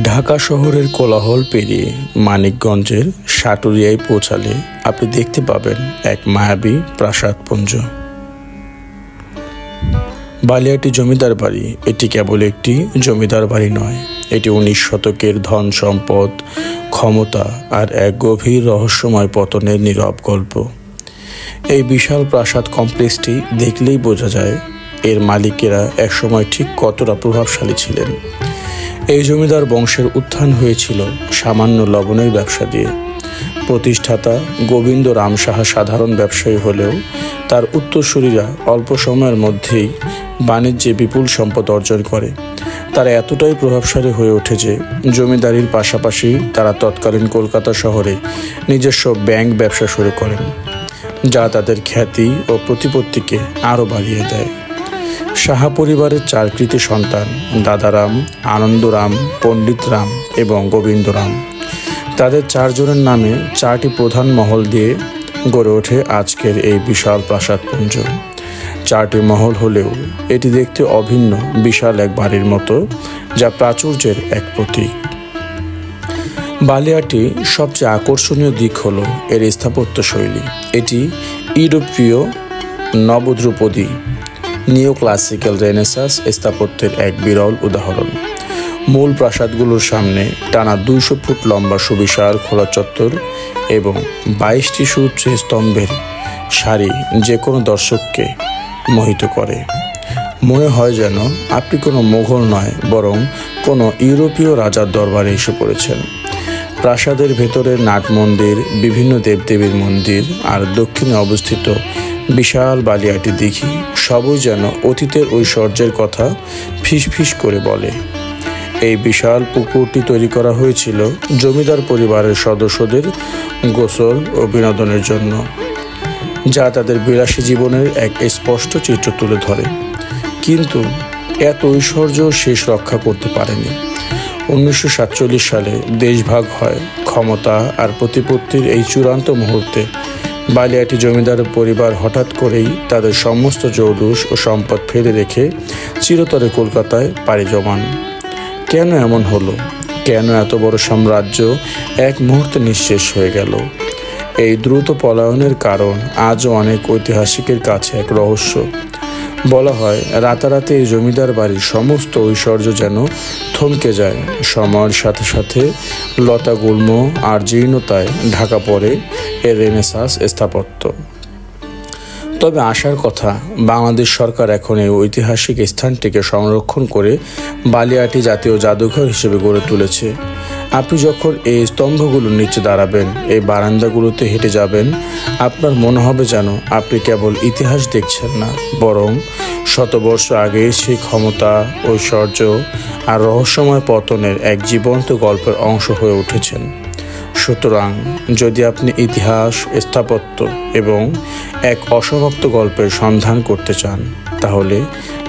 ঢাকা শহরের কোলাহল পেরিয়ে মানিকগঞ্জের সাটুরিয়ায় পৌঁছালে আপনি দেখতে পাবেন এক মায়াবী প্রাসাদপুঞ্জ। বালিয়াটি জমিদার বাড়ি এটি কেবল একটি জমিদার বাড়ি নয়, এটি 19 শতকের ধন সম্পদ, ক্ষমতা আর এক গভীর রহস্যময় পতনের নীরব গল্প। এই বিশাল প্রাসাদ কমপ্লেক্সটি দেখলেই বোঝা যায় এর মালিকেরা একসময় ঠিক কতটা প্রভাবশালী ছিলেন। এই জমিদার বংশের উত্থান হয়েছিল সামান্য লবণের ব্যবসা দিয়ে। প্রতিষ্ঠাতা গোবিন্দ রাম সাহা সাধারণ ব্যবসায়ী হলেও তার উত্তরসূরিরা অল্প সময়ের মধ্যেই বাণিজ্যে বিপুল সম্পদ অর্জন করে। তারা এতটাই প্রভাবশালী হয়ে ওঠে যে জমিদারির পাশাপাশি তারা তৎকালীন কলকাতা শহরে নিজস্ব ব্যাংক ব্যবসা শুরু করেন, যা তাদের খ্যাতি ও প্রতিপত্তিকে আরও বাড়িয়ে দেয়। সাহা পরিবারের 4 কৃতি সন্তান দাদারাম, আনন্দরাম, পণ্ডিতরাম এবং গোবিন্দরাম, তাদের 4 জনের নামে 4টি প্রধান মহল দিয়ে গড়ে ওঠে আজকের এই বিশাল প্রাসাদপুঞ্জ। 4টি মহল হলেও এটি দেখতে অভিন্ন বিশাল এক বাড়ির মতো, যা প্রাচুর্যের এক প্রতীক। বালিয়াটির সবচেয়ে আকর্ষণীয় দিক হলো এর স্থাপত্য শৈলী। এটি ইউরোপীয় নবধ্রুপদী নিও ক্লাসিক্যাল রেনেসাঁস স্থাপত্যের এক বিরল উদাহরণ। মূল প্রাসাদগুলোর সামনে টানা 200 ফুট লম্বা সুবিশাল খোলা চত্বর এবং 22টি সুউচ্চ স্তম্ভের সারি যে কোনো দর্শককে মোহিত করে। মনে হয় যেন আপনি কোনো মোগল নয়, বরং কোনো ইউরোপীয় রাজার দরবারে এসে পড়েছেন। প্রাসাদের ভেতরের নাট মন্দির, বিভিন্ন দেবদেবীর মন্দির আর দক্ষিণে অবস্থিত বিশাল বালিয়াটি দিঘি সবই যেন অতীতের ঐশ্বর্যের কথা ফিসফিস করে বলে। এই বিশাল পুকুরটি তৈরি করা হয়েছিল জমিদার পরিবারের সদস্যদের গোসল ও বিনোদনের জন্য, যা তাদের বিলাসী জীবনের এক স্পষ্ট চিত্র তুলে ধরে। কিন্তু এত ঐশ্বর্য শেষ রক্ষা করতে পারেনি। 1947 সালে দেশভাগ হয়। ক্ষমতা আর প্রতিপত্তির এই চূড়ান্ত মুহূর্তে বালিয়াটি জমিদার পরিবার হঠাৎ করেই তাদের সমস্ত জৌলুস ও সম্পদ ফেলে রেখে চিরতরে কলকাতায় পাড়ি জমান। কেন এমন হলো? কেন এত বড় সাম্রাজ্য এক মুহূর্তে নিঃশেষ হয়ে গেল? এই দ্রুত পলায়নের কারণ আজও অনেক ঐতিহাসিকের কাছে এক রহস্য। বলা হয় রাতারাতি এই জমিদার বাড়ির সমস্ত ঐশ্বর্য যেন থমকে যায়। সময়ের সাথে সাথে লতাগুল্ম আর জীর্ণতায় ঢাকা পড়ে এর রেনেসাঁস স্থাপত্য। তবে আশার কথা, বাংলাদেশ সরকার এখন এই ঐতিহাসিক স্থানটিকে সংরক্ষণ করে বালিয়াটি জাতীয় জাদুঘর হিসেবে গড়ে তুলেছে। আপনি যখন এই স্তম্ভগুলোর নিচে দাঁড়াবেন, এই বারান্দাগুলোতে হেঁটে যাবেন, আপনার মনে হবে যেন আপনি কেবল ইতিহাস দেখছেন না, বরং শতবর্ষ আগে সেই ক্ষমতা, ঐশ্বর্য আর রহস্যময় পতনের এক জীবন্ত গল্পের অংশ হয়ে উঠেছেন। সুতরাং যদি আপনি ইতিহাস, স্থাপত্য এবং এক অসমাপ্ত গল্পের সন্ধান করতে চান, তাহলে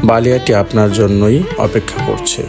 বালিয়াটি আপনার জন্যই অপেক্ষা করছে।